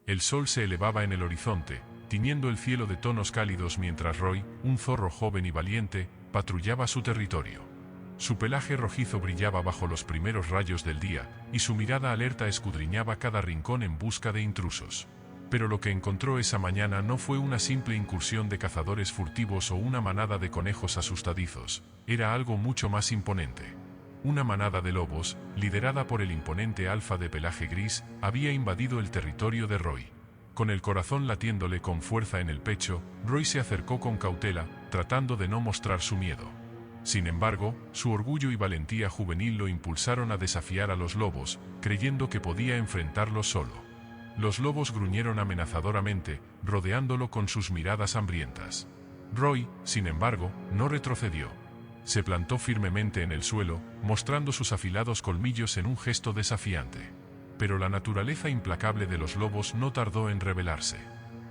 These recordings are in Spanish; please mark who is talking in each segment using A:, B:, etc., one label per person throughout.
A: El sol se elevaba en el horizonte, tiñendo el cielo de tonos cálidos mientras Roy, un zorro joven y valiente, patrullaba su territorio. Su pelaje rojizo brillaba bajo los primeros rayos del día, y su mirada alerta escudriñaba cada rincón en busca de intrusos. Pero lo que encontró esa mañana no fue una simple incursión de cazadores furtivos o una manada de conejos asustadizos, era algo mucho más imponente. Una manada de lobos, liderada por el imponente alfa de pelaje gris, había invadido el territorio de Roy. Con el corazón latiéndole con fuerza en el pecho, Roy se acercó con cautela, tratando de no mostrar su miedo. Sin embargo, su orgullo y valentía juvenil lo impulsaron a desafiar a los lobos, creyendo que podía enfrentarlos solo. Los lobos gruñeron amenazadoramente, rodeándolo con sus miradas hambrientas. Roy, sin embargo, no retrocedió. Se plantó firmemente en el suelo, mostrando sus afilados colmillos en un gesto desafiante. Pero la naturaleza implacable de los lobos no tardó en revelarse.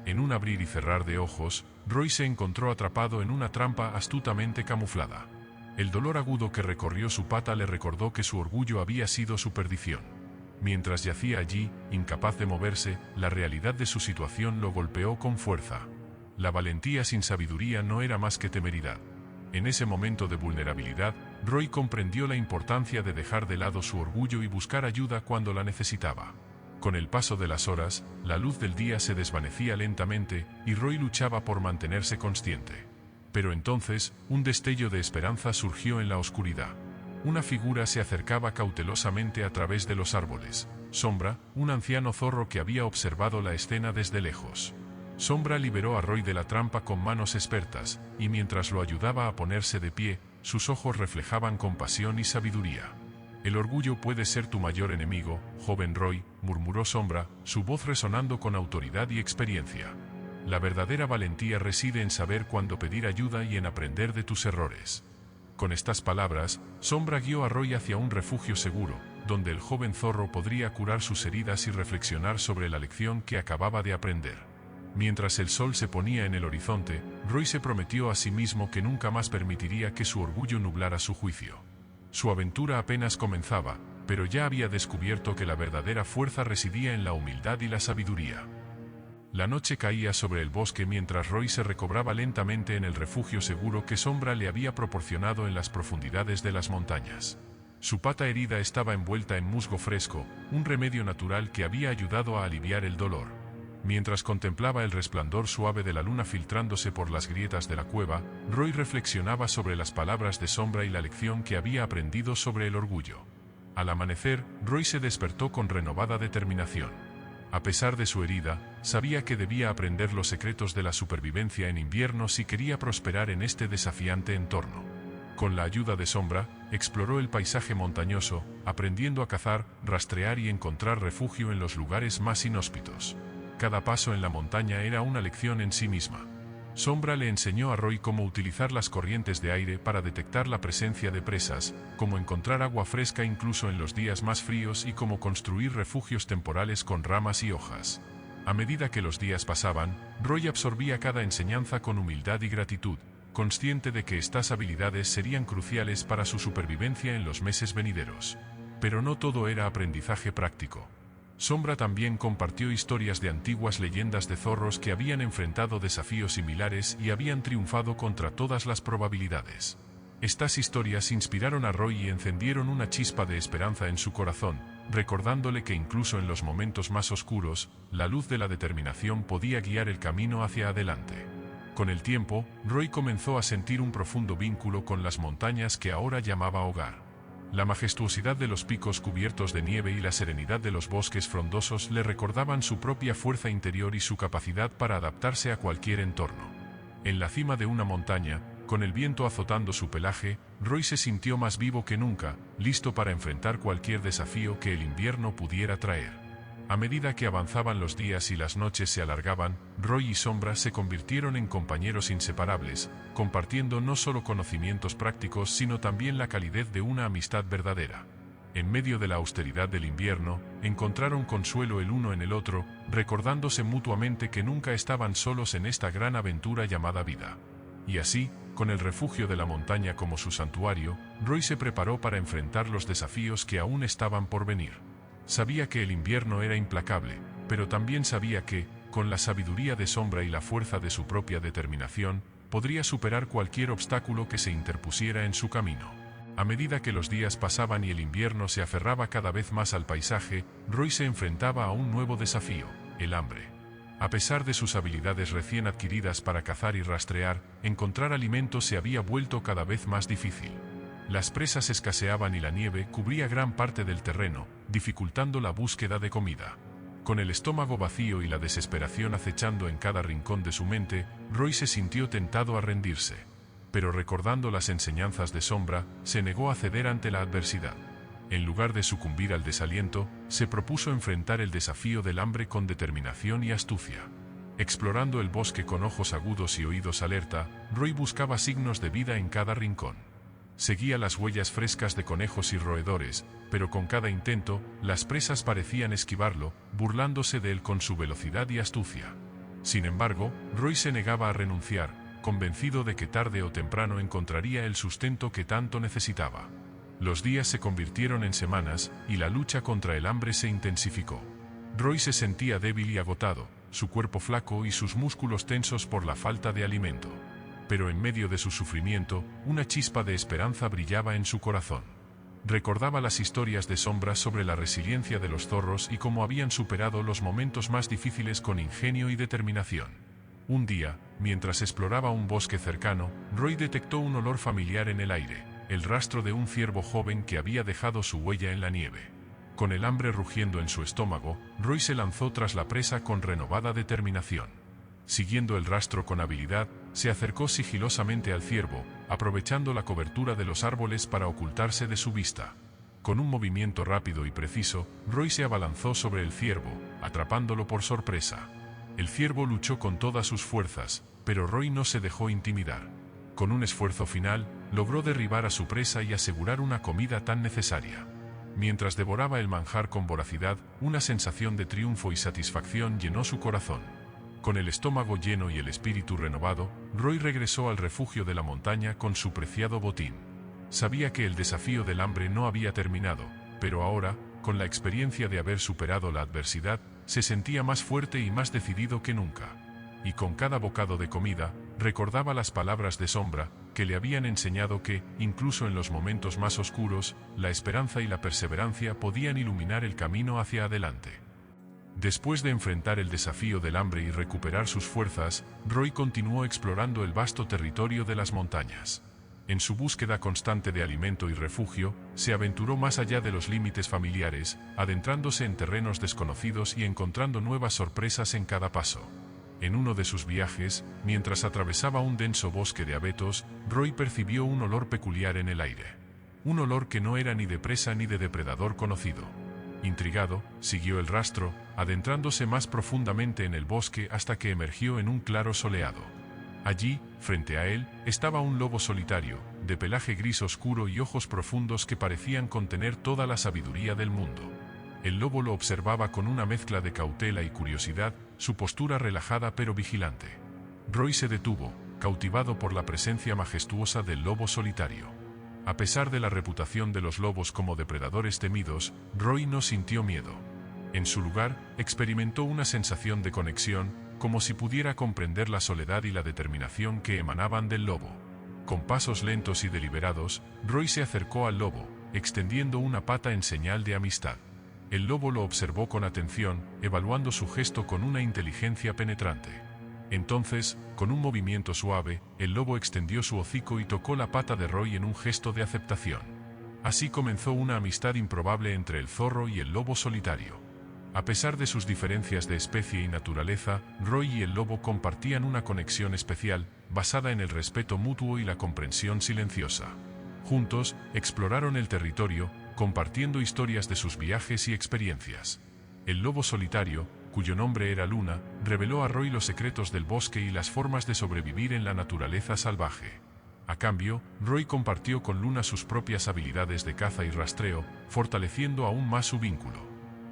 A: En un abrir y cerrar de ojos, Roy se encontró atrapado en una trampa astutamente camuflada. El dolor agudo que recorrió su pata le recordó que su orgullo había sido su perdición. Mientras yacía allí, incapaz de moverse, la realidad de su situación lo golpeó con fuerza. La valentía sin sabiduría no era más que temeridad. En ese momento de vulnerabilidad, Roy comprendió la importancia de dejar de lado su orgullo y buscar ayuda cuando la necesitaba. Con el paso de las horas, la luz del día se desvanecía lentamente, y Roy luchaba por mantenerse consciente. Pero entonces, un destello de esperanza surgió en la oscuridad. Una figura se acercaba cautelosamente a través de los árboles. Sombra, un anciano zorro que había observado la escena desde lejos. Sombra liberó a Roy de la trampa con manos expertas, y mientras lo ayudaba a ponerse de pie, sus ojos reflejaban compasión y sabiduría. El orgullo puede ser tu mayor enemigo, joven Roy, murmuró Sombra, su voz resonando con autoridad y experiencia. La verdadera valentía reside en saber cuándo pedir ayuda y en aprender de tus errores. Con estas palabras, Sombra guió a Roy hacia un refugio seguro, donde el joven zorro podría curar sus heridas y reflexionar sobre la lección que acababa de aprender. Mientras el sol se ponía en el horizonte, Roy se prometió a sí mismo que nunca más permitiría que su orgullo nublara su juicio. Su aventura apenas comenzaba, pero ya había descubierto que la verdadera fuerza residía en la humildad y la sabiduría. La noche caía sobre el bosque mientras Roy se recobraba lentamente en el refugio seguro que Sombra le había proporcionado en las profundidades de las montañas. Su pata herida estaba envuelta en musgo fresco, un remedio natural que había ayudado a aliviar el dolor. Mientras contemplaba el resplandor suave de la luna filtrándose por las grietas de la cueva, Roy reflexionaba sobre las palabras de Sombra y la lección que había aprendido sobre el orgullo. Al amanecer, Roy se despertó con renovada determinación. A pesar de su herida, sabía que debía aprender los secretos de la supervivencia en invierno si quería prosperar en este desafiante entorno. Con la ayuda de Sombra, exploró el paisaje montañoso, aprendiendo a cazar, rastrear y encontrar refugio en los lugares más inhóspitos. Cada paso en la montaña era una lección en sí misma. Sombra le enseñó a Roy cómo utilizar las corrientes de aire para detectar la presencia de presas, cómo encontrar agua fresca incluso en los días más fríos y cómo construir refugios temporales con ramas y hojas. A medida que los días pasaban, Roy absorbía cada enseñanza con humildad y gratitud, consciente de que estas habilidades serían cruciales para su supervivencia en los meses venideros. Pero no todo era aprendizaje práctico. Sombra también compartió historias de antiguas leyendas de zorros que habían enfrentado desafíos similares y habían triunfado contra todas las probabilidades. Estas historias inspiraron a Roy y encendieron una chispa de esperanza en su corazón, recordándole que incluso en los momentos más oscuros, la luz de la determinación podía guiar el camino hacia adelante. Con el tiempo, Roy comenzó a sentir un profundo vínculo con las montañas que ahora llamaba hogar. La majestuosidad de los picos cubiertos de nieve y la serenidad de los bosques frondosos le recordaban su propia fuerza interior y su capacidad para adaptarse a cualquier entorno. En la cima de una montaña, con el viento azotando su pelaje, Roy se sintió más vivo que nunca, listo para enfrentar cualquier desafío que el invierno pudiera traer. A medida que avanzaban los días y las noches se alargaban, Roy y Sombra se convirtieron en compañeros inseparables, compartiendo no solo conocimientos prácticos sino también la calidez de una amistad verdadera. En medio de la austeridad del invierno, encontraron consuelo el uno en el otro, recordándose mutuamente que nunca estaban solos en esta gran aventura llamada vida. Y así, con el refugio de la montaña como su santuario, Roy se preparó para enfrentar los desafíos que aún estaban por venir. Sabía que el invierno era implacable, pero también sabía que, con la sabiduría de Sombra y la fuerza de su propia determinación, podría superar cualquier obstáculo que se interpusiera en su camino. A medida que los días pasaban y el invierno se aferraba cada vez más al paisaje, Roy se enfrentaba a un nuevo desafío: el hambre. A pesar de sus habilidades recién adquiridas para cazar y rastrear, encontrar alimentos se había vuelto cada vez más difícil. Las presas escaseaban y la nieve cubría gran parte del terreno, dificultando la búsqueda de comida. Con el estómago vacío y la desesperación acechando en cada rincón de su mente, Roy se sintió tentado a rendirse. Pero recordando las enseñanzas de Sombra, se negó a ceder ante la adversidad. En lugar de sucumbir al desaliento, se propuso enfrentar el desafío del hambre con determinación y astucia. Explorando el bosque con ojos agudos y oídos alerta, Roy buscaba signos de vida en cada rincón. Seguía las huellas frescas de conejos y roedores, pero con cada intento, las presas parecían esquivarlo, burlándose de él con su velocidad y astucia. Sin embargo, Roy se negaba a renunciar, convencido de que tarde o temprano encontraría el sustento que tanto necesitaba. Los días se convirtieron en semanas, y la lucha contra el hambre se intensificó. Roy se sentía débil y agotado, su cuerpo flaco y sus músculos tensos por la falta de alimento. Pero en medio de su sufrimiento, una chispa de esperanza brillaba en su corazón. Recordaba las historias de Sombra sobre la resiliencia de los zorros y cómo habían superado los momentos más difíciles con ingenio y determinación. Un día, mientras exploraba un bosque cercano, Roy detectó un olor familiar en el aire, el rastro de un ciervo joven que había dejado su huella en la nieve. Con el hambre rugiendo en su estómago, Roy se lanzó tras la presa con renovada determinación. Siguiendo el rastro con habilidad, se acercó sigilosamente al ciervo, aprovechando la cobertura de los árboles para ocultarse de su vista. Con un movimiento rápido y preciso, Roy se abalanzó sobre el ciervo, atrapándolo por sorpresa. El ciervo luchó con todas sus fuerzas, pero Roy no se dejó intimidar. Con un esfuerzo final, logró derribar a su presa y asegurar una comida tan necesaria. Mientras devoraba el manjar con voracidad, una sensación de triunfo y satisfacción llenó su corazón. Con el estómago lleno y el espíritu renovado, Roy regresó al refugio de la montaña con su preciado botín. Sabía que el desafío del hambre no había terminado, pero ahora, con la experiencia de haber superado la adversidad, se sentía más fuerte y más decidido que nunca. Y con cada bocado de comida, recordaba las palabras de Sombra, que le habían enseñado que, incluso en los momentos más oscuros, la esperanza y la perseverancia podían iluminar el camino hacia adelante. Después de enfrentar el desafío del hambre y recuperar sus fuerzas, Roy continuó explorando el vasto territorio de las montañas. En su búsqueda constante de alimento y refugio, se aventuró más allá de los límites familiares, adentrándose en terrenos desconocidos y encontrando nuevas sorpresas en cada paso. En uno de sus viajes, mientras atravesaba un denso bosque de abetos, Roy percibió un olor peculiar en el aire. Un olor que no era ni de presa ni de depredador conocido. Intrigado, siguió el rastro, adentrándose más profundamente en el bosque hasta que emergió en un claro soleado. Allí, frente a él, estaba un lobo solitario, de pelaje gris oscuro y ojos profundos que parecían contener toda la sabiduría del mundo. El lobo lo observaba con una mezcla de cautela y curiosidad, su postura relajada pero vigilante. Roy se detuvo, cautivado por la presencia majestuosa del lobo solitario. A pesar de la reputación de los lobos como depredadores temidos, Roy no sintió miedo. En su lugar, experimentó una sensación de conexión, como si pudiera comprender la soledad y la determinación que emanaban del lobo. Con pasos lentos y deliberados, Roy se acercó al lobo, extendiendo una pata en señal de amistad. El lobo lo observó con atención, evaluando su gesto con una inteligencia penetrante. Entonces, con un movimiento suave, el lobo extendió su hocico y tocó la pata de Roy en un gesto de aceptación. Así comenzó una amistad improbable entre el zorro y el lobo solitario. A pesar de sus diferencias de especie y naturaleza, Roy y el lobo compartían una conexión especial, basada en el respeto mutuo y la comprensión silenciosa. Juntos, exploraron el territorio, compartiendo historias de sus viajes y experiencias. El lobo solitario, cuyo nombre era Luna, reveló a Roy los secretos del bosque y las formas de sobrevivir en la naturaleza salvaje. A cambio, Roy compartió con Luna sus propias habilidades de caza y rastreo, fortaleciendo aún más su vínculo.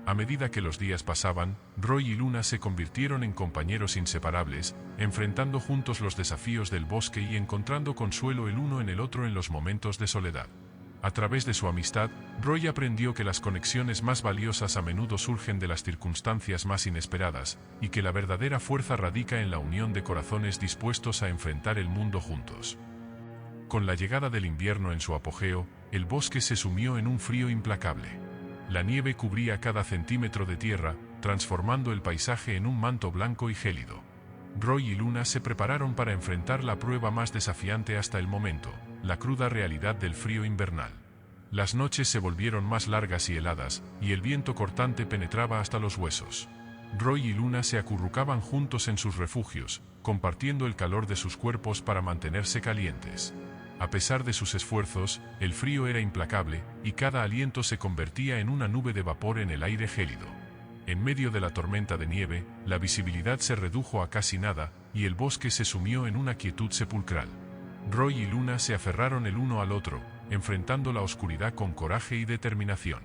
A: A medida que los días pasaban, Roy y Luna se convirtieron en compañeros inseparables, enfrentando juntos los desafíos del bosque y encontrando consuelo el uno en el otro en los momentos de soledad. A través de su amistad, Roy aprendió que las conexiones más valiosas a menudo surgen de las circunstancias más inesperadas, y que la verdadera fuerza radica en la unión de corazones dispuestos a enfrentar el mundo juntos. Con la llegada del invierno en su apogeo, el bosque se sumió en un frío implacable. La nieve cubría cada centímetro de tierra, transformando el paisaje en un manto blanco y gélido. Roy y Luna se prepararon para enfrentar la prueba más desafiante hasta el momento, la cruda realidad del frío invernal. Las noches se volvieron más largas y heladas, y el viento cortante penetraba hasta los huesos. Roy y Luna se acurrucaban juntos en sus refugios, compartiendo el calor de sus cuerpos para mantenerse calientes. A pesar de sus esfuerzos, el frío era implacable, y cada aliento se convertía en una nube de vapor en el aire gélido. En medio de la tormenta de nieve, la visibilidad se redujo a casi nada, y el bosque se sumió en una quietud sepulcral. Roy y Luna se aferraron el uno al otro, enfrentando la oscuridad con coraje y determinación.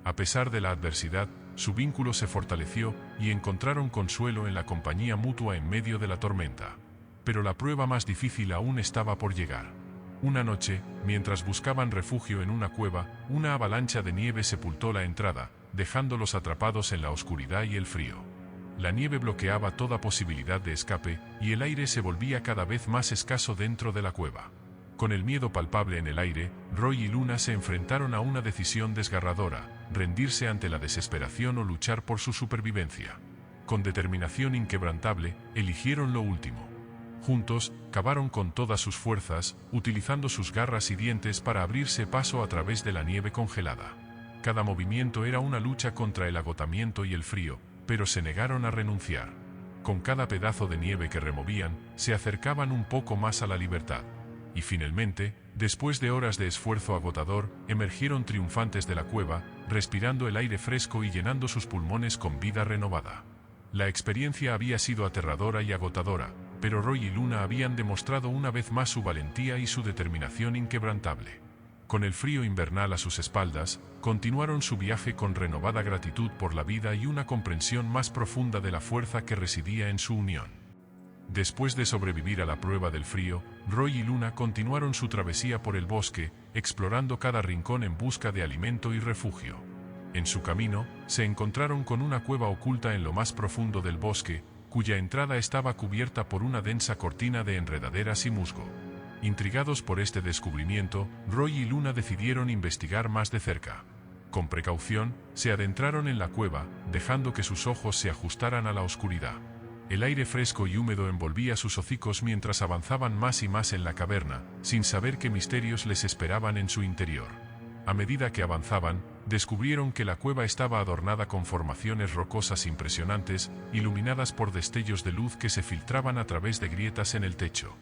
A: A pesar de la adversidad, su vínculo se fortaleció, y encontraron consuelo en la compañía mutua en medio de la tormenta. Pero la prueba más difícil aún estaba por llegar. Una noche, mientras buscaban refugio en una cueva, una avalancha de nieve sepultó la entrada, dejándolos atrapados en la oscuridad y el frío. La nieve bloqueaba toda posibilidad de escape, y el aire se volvía cada vez más escaso dentro de la cueva. Con el miedo palpable en el aire, Roy y Luna se enfrentaron a una decisión desgarradora: rendirse ante la desesperación o luchar por su supervivencia. Con determinación inquebrantable, eligieron lo último. Juntos, cavaron con todas sus fuerzas, utilizando sus garras y dientes para abrirse paso a través de la nieve congelada. Cada movimiento era una lucha contra el agotamiento y el frío, pero se negaron a renunciar. Con cada pedazo de nieve que removían, se acercaban un poco más a la libertad. Y finalmente, después de horas de esfuerzo agotador, emergieron triunfantes de la cueva, respirando el aire fresco y llenando sus pulmones con vida renovada. La experiencia había sido aterradora y agotadora, pero Roy y Luna habían demostrado una vez más su valentía y su determinación inquebrantable. Con el frío invernal a sus espaldas, continuaron su viaje con renovada gratitud por la vida y una comprensión más profunda de la fuerza que residía en su unión. Después de sobrevivir a la prueba del frío, Roy y Luna continuaron su travesía por el bosque, explorando cada rincón en busca de alimento y refugio. En su camino, se encontraron con una cueva oculta en lo más profundo del bosque, cuya entrada estaba cubierta por una densa cortina de enredaderas y musgo. Intrigados por este descubrimiento, Roy y Luna decidieron investigar más de cerca. Con precaución, se adentraron en la cueva, dejando que sus ojos se ajustaran a la oscuridad. El aire fresco y húmedo envolvía sus hocicos mientras avanzaban más y más en la caverna, sin saber qué misterios les esperaban en su interior. A medida que avanzaban, descubrieron que la cueva estaba adornada con formaciones rocosas impresionantes, iluminadas por destellos de luz que se filtraban a través de grietas en el techo.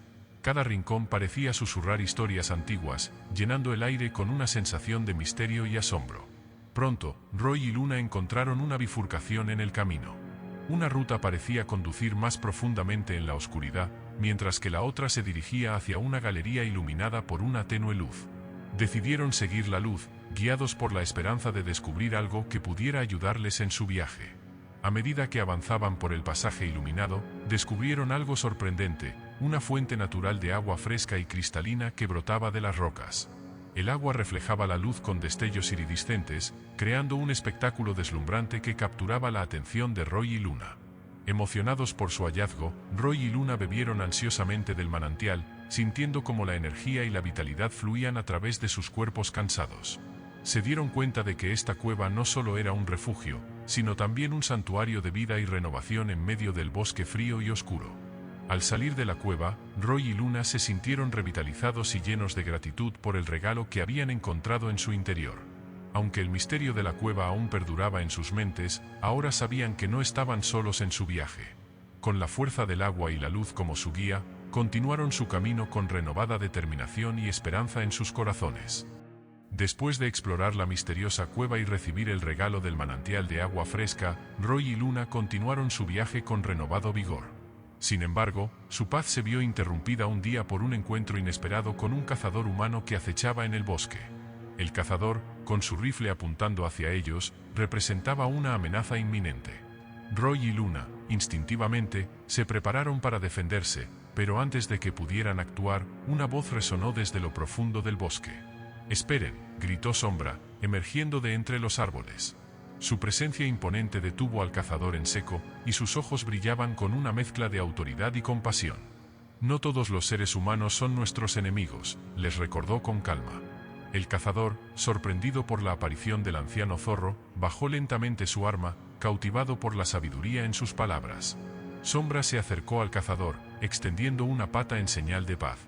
A: Cada rincón parecía susurrar historias antiguas, llenando el aire con una sensación de misterio y asombro. Pronto, Roy y Luna encontraron una bifurcación en el camino. Una ruta parecía conducir más profundamente en la oscuridad, mientras que la otra se dirigía hacia una galería iluminada por una tenue luz. Decidieron seguir la luz, guiados por la esperanza de descubrir algo que pudiera ayudarles en su viaje. A medida que avanzaban por el pasaje iluminado, descubrieron algo sorprendente: una fuente natural de agua fresca y cristalina que brotaba de las rocas. El agua reflejaba la luz con destellos iridiscentes, creando un espectáculo deslumbrante que capturaba la atención de Roy y Luna. Emocionados por su hallazgo, Roy y Luna bebieron ansiosamente del manantial, sintiendo cómo la energía y la vitalidad fluían a través de sus cuerpos cansados. Se dieron cuenta de que esta cueva no solo era un refugio, sino también un santuario de vida y renovación en medio del bosque frío y oscuro. Al salir de la cueva, Roy y Luna se sintieron revitalizados y llenos de gratitud por el regalo que habían encontrado en su interior. Aunque el misterio de la cueva aún perduraba en sus mentes, ahora sabían que no estaban solos en su viaje. Con la fuerza del agua y la luz como su guía, continuaron su camino con renovada determinación y esperanza en sus corazones. Después de explorar la misteriosa cueva y recibir el regalo del manantial de agua fresca, Roy y Luna continuaron su viaje con renovado vigor. Sin embargo, su paz se vio interrumpida un día por un encuentro inesperado con un cazador humano que acechaba en el bosque. El cazador, con su rifle apuntando hacia ellos, representaba una amenaza inminente. Roy y Luna, instintivamente, se prepararon para defenderse, pero antes de que pudieran actuar, una voz resonó desde lo profundo del bosque. Esperen, gritó Sombra, emergiendo de entre los árboles. Su presencia imponente detuvo al cazador en seco, y sus ojos brillaban con una mezcla de autoridad y compasión. No todos los seres humanos son nuestros enemigos, les recordó con calma. El cazador, sorprendido por la aparición del anciano zorro, bajó lentamente su arma, cautivado por la sabiduría en sus palabras. Sombra se acercó al cazador, extendiendo una pata en señal de paz.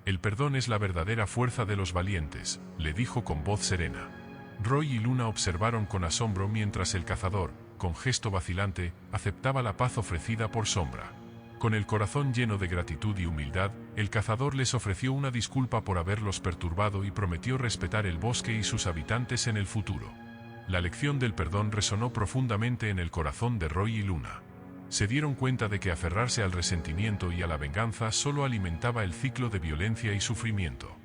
A: El perdón es la verdadera fuerza de los valientes, le dijo con voz serena. Roy y Luna observaron con asombro mientras el cazador, con gesto vacilante, aceptaba la paz ofrecida por Sombra. Con el corazón lleno de gratitud y humildad, el cazador les ofreció una disculpa por haberlos perturbado y prometió respetar el bosque y sus habitantes en el futuro. La lección del perdón resonó profundamente en el corazón de Roy y Luna. Se dieron cuenta de que aferrarse al resentimiento y a la venganza solo alimentaba el ciclo de violencia y sufrimiento.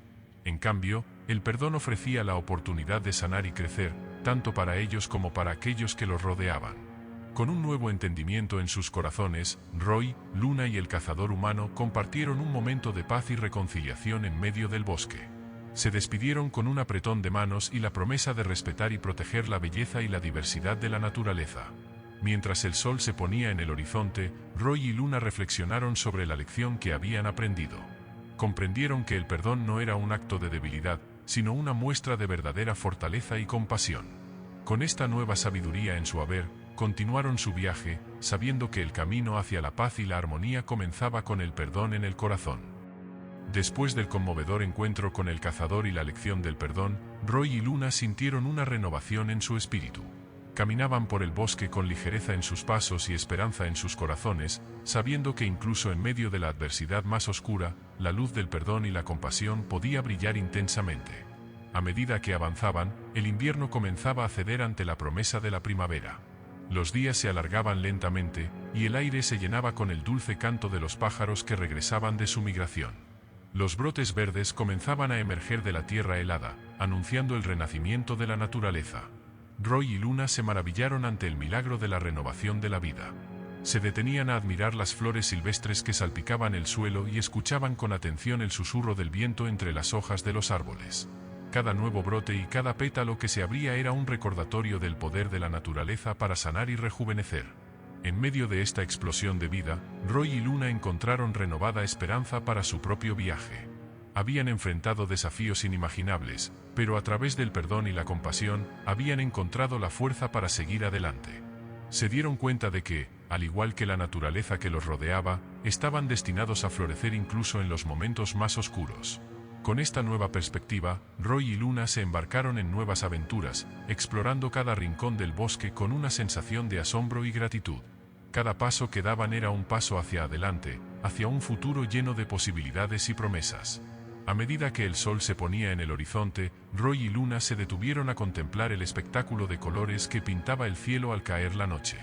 A: En cambio, el perdón ofrecía la oportunidad de sanar y crecer, tanto para ellos como para aquellos que los rodeaban. Con un nuevo entendimiento en sus corazones, Roy, Luna y el cazador humano compartieron un momento de paz y reconciliación en medio del bosque. Se despidieron con un apretón de manos y la promesa de respetar y proteger la belleza y la diversidad de la naturaleza. Mientras el sol se ponía en el horizonte, Roy y Luna reflexionaron sobre la lección que habían aprendido. Comprendieron que el perdón no era un acto de debilidad, sino una muestra de verdadera fortaleza y compasión. Con esta nueva sabiduría en su haber, continuaron su viaje, sabiendo que el camino hacia la paz y la armonía comenzaba con el perdón en el corazón. Después del conmovedor encuentro con el cazador y la lección del perdón, Roy y Luna sintieron una renovación en su espíritu. Caminaban por el bosque con ligereza en sus pasos y esperanza en sus corazones, sabiendo que incluso en medio de la adversidad más oscura, la luz del perdón y la compasión podía brillar intensamente. A medida que avanzaban, el invierno comenzaba a ceder ante la promesa de la primavera. Los días se alargaban lentamente, y el aire se llenaba con el dulce canto de los pájaros que regresaban de su migración. Los brotes verdes comenzaban a emerger de la tierra helada, anunciando el renacimiento de la naturaleza. Roy y Luna se maravillaron ante el milagro de la renovación de la vida. Se detenían a admirar las flores silvestres que salpicaban el suelo y escuchaban con atención el susurro del viento entre las hojas de los árboles. Cada nuevo brote y cada pétalo que se abría era un recordatorio del poder de la naturaleza para sanar y rejuvenecer. En medio de esta explosión de vida, Roy y Luna encontraron renovada esperanza para su propio viaje. Habían enfrentado desafíos inimaginables, pero a través del perdón y la compasión, habían encontrado la fuerza para seguir adelante. Se dieron cuenta de que, al igual que la naturaleza que los rodeaba, estaban destinados a florecer incluso en los momentos más oscuros. Con esta nueva perspectiva, Roy y Luna se embarcaron en nuevas aventuras, explorando cada rincón del bosque con una sensación de asombro y gratitud. Cada paso que daban era un paso hacia adelante, hacia un futuro lleno de posibilidades y promesas. A medida que el sol se ponía en el horizonte, Roy y Luna se detuvieron a contemplar el espectáculo de colores que pintaba el cielo al caer la noche.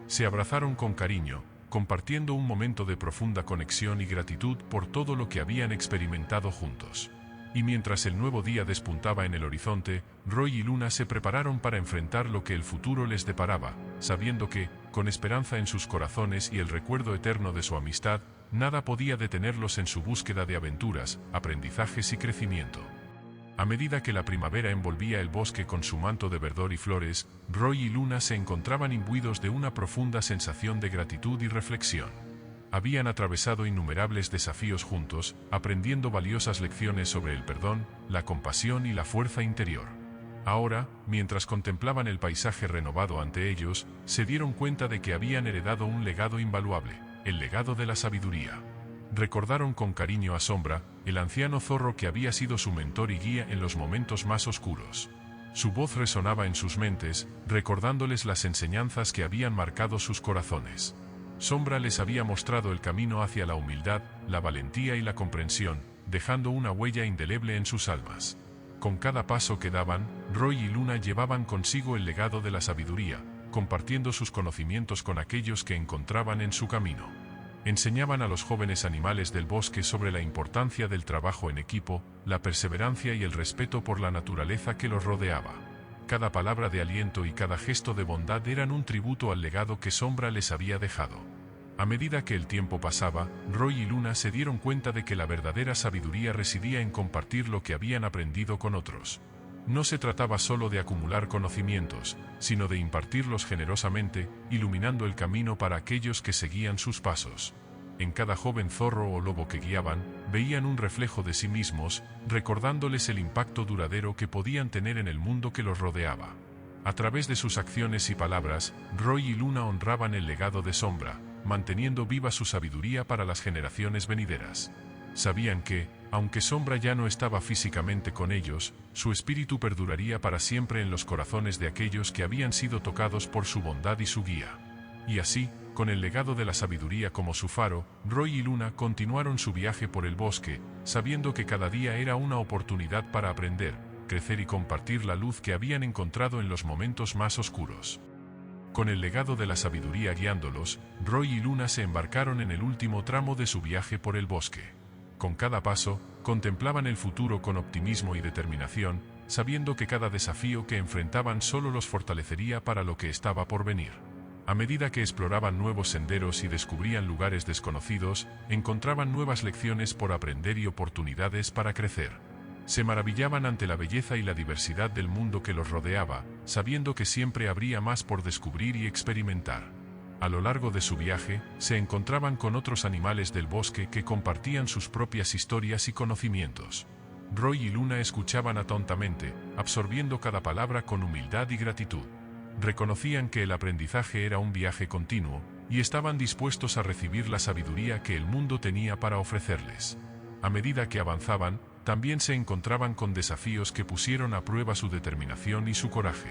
A: Se abrazaron con cariño, compartiendo un momento de profunda conexión y gratitud por todo lo que habían experimentado juntos. Y mientras el nuevo día despuntaba en el horizonte, Roy y Luna se prepararon para enfrentar lo que el futuro les deparaba, sabiendo que, con esperanza en sus corazones y el recuerdo eterno de su amistad, nada podía detenerlos en su búsqueda de aventuras, aprendizajes y crecimiento. A medida que la primavera envolvía el bosque con su manto de verdor y flores, Roy y Luna se encontraban imbuidos de una profunda sensación de gratitud y reflexión. Habían atravesado innumerables desafíos juntos, aprendiendo valiosas lecciones sobre el perdón, la compasión y la fuerza interior. Ahora, mientras contemplaban el paisaje renovado ante ellos, se dieron cuenta de que habían heredado un legado invaluable, el legado de la sabiduría. Recordaron con cariño a Sombra, el anciano zorro que había sido su mentor y guía en los momentos más oscuros. Su voz resonaba en sus mentes, recordándoles las enseñanzas que habían marcado sus corazones. Sombra les había mostrado el camino hacia la humildad, la valentía y la comprensión, dejando una huella indeleble en sus almas. Con cada paso que daban, Roy y Luna llevaban consigo el legado de la sabiduría, compartiendo sus conocimientos con aquellos que encontraban en su camino. Enseñaban a los jóvenes animales del bosque sobre la importancia del trabajo en equipo, la perseverancia y el respeto por la naturaleza que los rodeaba. Cada palabra de aliento y cada gesto de bondad eran un tributo al legado que Sombra les había dejado. A medida que el tiempo pasaba, Roy y Luna se dieron cuenta de que la verdadera sabiduría residía en compartir lo que habían aprendido con otros. No se trataba solo de acumular conocimientos, sino de impartirlos generosamente, iluminando el camino para aquellos que seguían sus pasos. En cada joven zorro o lobo que guiaban, veían un reflejo de sí mismos, recordándoles el impacto duradero que podían tener en el mundo que los rodeaba. A través de sus acciones y palabras, Roy y Luna honraban el legado de Sombra, manteniendo viva su sabiduría para las generaciones venideras. Sabían que, aunque Sombra ya no estaba físicamente con ellos, su espíritu perduraría para siempre en los corazones de aquellos que habían sido tocados por su bondad y su guía. Y así, con el legado de la sabiduría como su faro, Roy y Luna continuaron su viaje por el bosque, sabiendo que cada día era una oportunidad para aprender, crecer y compartir la luz que habían encontrado en los momentos más oscuros. Con el legado de la sabiduría guiándolos, Roy y Luna se embarcaron en el último tramo de su viaje por el bosque. Con cada paso, contemplaban el futuro con optimismo y determinación, sabiendo que cada desafío que enfrentaban solo los fortalecería para lo que estaba por venir. A medida que exploraban nuevos senderos y descubrían lugares desconocidos, encontraban nuevas lecciones por aprender y oportunidades para crecer. Se maravillaban ante la belleza y la diversidad del mundo que los rodeaba, sabiendo que siempre habría más por descubrir y experimentar. A lo largo de su viaje, se encontraban con otros animales del bosque que compartían sus propias historias y conocimientos. Roy y Luna escuchaban atentamente, absorbiendo cada palabra con humildad y gratitud. Reconocían que el aprendizaje era un viaje continuo, y estaban dispuestos a recibir la sabiduría que el mundo tenía para ofrecerles. A medida que avanzaban, también se encontraban con desafíos que pusieron a prueba su determinación y su coraje.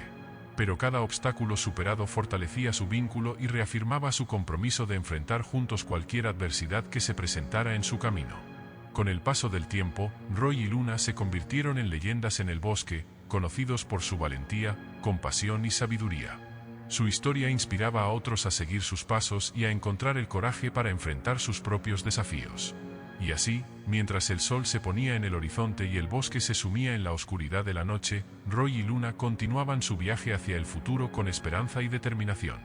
A: Pero cada obstáculo superado fortalecía su vínculo y reafirmaba su compromiso de enfrentar juntos cualquier adversidad que se presentara en su camino. Con el paso del tiempo, Roy y Luna se convirtieron en leyendas en el bosque, conocidos por su valentía, compasión y sabiduría. Su historia inspiraba a otros a seguir sus pasos y a encontrar el coraje para enfrentar sus propios desafíos. Y así, mientras el sol se ponía en el horizonte y el bosque se sumía en la oscuridad de la noche, Roy y Luna continuaban su viaje hacia el futuro con esperanza y determinación.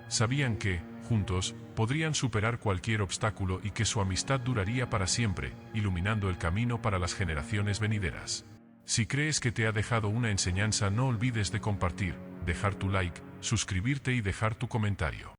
A: Sabían que, juntos, podrían superar cualquier obstáculo y que su amistad duraría para siempre, iluminando el camino para las generaciones venideras. Si crees que te ha dejado una enseñanza, no olvides de compartir, dejar tu like, suscribirte y dejar tu comentario.